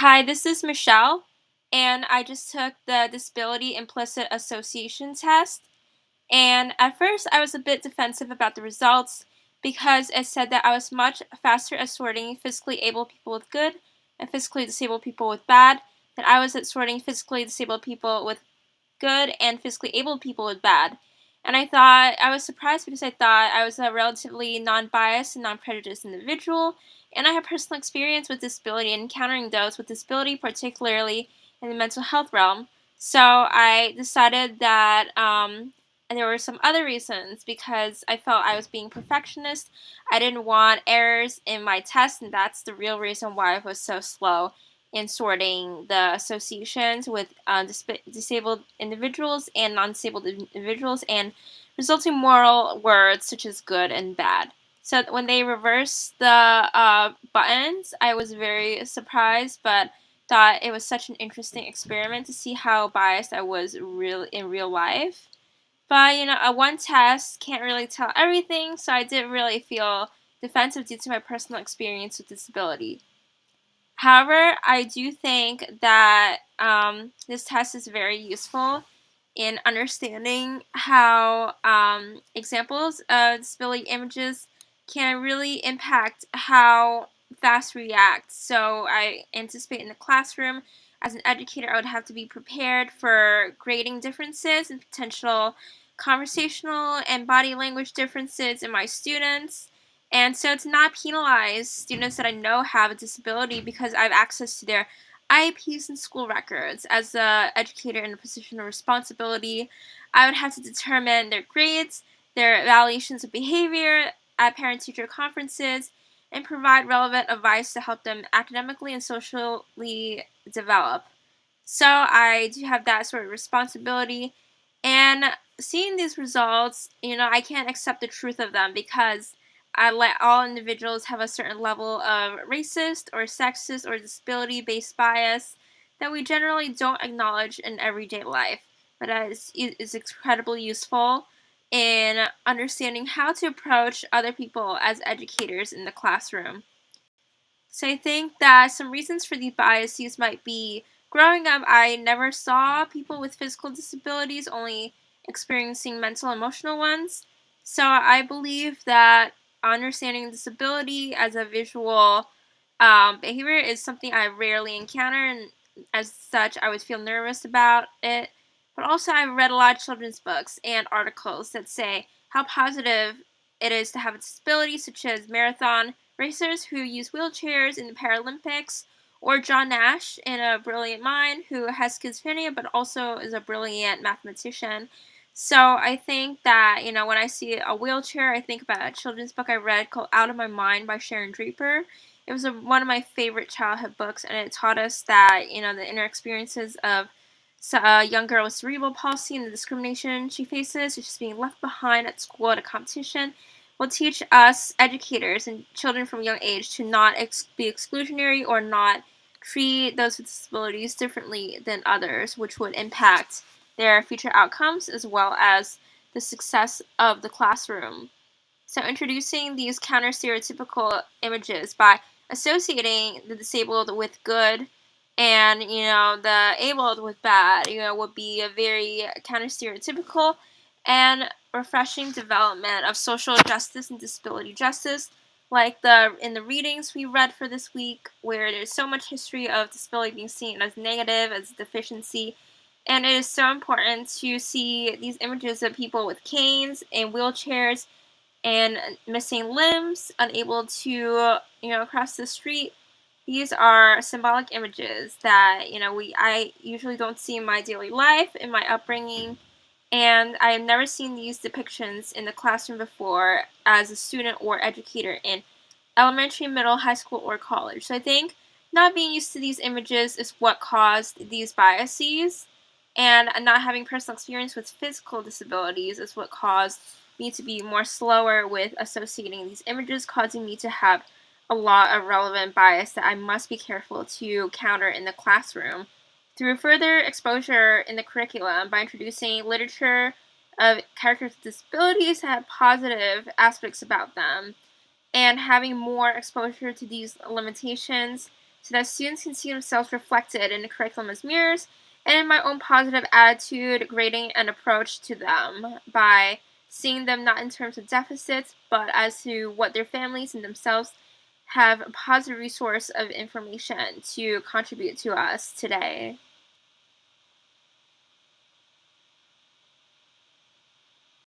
Hi, this is Michelle, and I just took the Disability Implicit Association test. And at first, I was a bit defensive about the results because it said that I was much faster at sorting physically able people with good and physically disabled people with bad than I was at sorting physically disabled people with good and physically able people with bad. And I was surprised because I thought I was a relatively non biased and non prejudiced individual, and I have personal experience with disability and encountering those with disability, particularly in the mental health realm. So I decided that and there were some other reasons because I felt I was being perfectionist. I didn't want errors in my test, and that's the real reason why I was so slow in sorting the associations with disabled individuals and non-disabled individuals and resulting moral words such as good and bad. So when they reversed the buttons, I was very surprised, but thought it was such an interesting experiment to see how biased I was in real life. But a one test can't really tell everything, so I did really feel defensive due to my personal experience with disability. However, I do think that this test is very useful in understanding how examples of disability images can really impact how fast we react. So I anticipate in the classroom, as an educator, I would have to be prepared for grading differences and potential conversational and body language differences in my students, and so to not penalize students that I know have a disability because I have access to their IEPs and school records. As an educator in a position of responsibility, I would have to determine their grades, their evaluations of behavior at parent-teacher conferences, and provide relevant advice to help them academically and socially develop. So I do have that sort of responsibility. And seeing these results, I can't accept the truth of them because I let all individuals have a certain level of racist or sexist or disability based bias that we generally don't acknowledge in everyday life, but is incredibly useful in understanding how to approach other people as educators in the classroom. So I think that some reasons for these biases might be growing up, I never saw people with physical disabilities, only experiencing mental and emotional ones. So I believe that understanding disability as a visual behavior is something I rarely encounter, and as such, I would feel nervous about it. But also, I've read a lot of children's books and articles that say how positive it is to have a disability, such as marathon racers who use wheelchairs in the Paralympics, or John Nash in A Brilliant Mind, who has schizophrenia but also is a brilliant mathematician. So I think that, when I see a wheelchair, I think about a children's book I read called Out of My Mind by Sharon Draper. It was one of my favorite childhood books, and it taught us that, the inner experiences of a young girl with cerebral palsy and the discrimination she faces, such as being left behind at school at a competition, will teach us educators and children from a young age to not be exclusionary or not treat those with disabilities differently than others, which would impact their future outcomes as well as the success of the classroom. So introducing these counter stereotypical images by associating the disabled with good and the abled with bad would be a very counter stereotypical and refreshing development of social justice and disability justice, like the in the readings we read for this week, where there's so much history of disability being seen as negative, as deficiency, and it is so important to see these images of people with canes and wheelchairs and missing limbs, unable to, cross the street. These are symbolic images that, I usually don't see in my daily life, in my upbringing, and I have never seen these depictions in the classroom before as a student or educator in elementary, middle, high school, or college. So I think not being used to these images is what caused these biases, and not having personal experience with physical disabilities is what caused me to be more slower with associating these images, causing me to have a lot of relevant bias that I must be careful to counter in the classroom. Through further exposure in the curriculum by introducing literature of characters with disabilities that have positive aspects about them, and having more exposure to these limitations so that students can see themselves reflected in the curriculum as mirrors, and in my own positive attitude, grading, and approach to them by seeing them not in terms of deficits, but as to what their families and themselves have a positive resource of information to contribute to us today.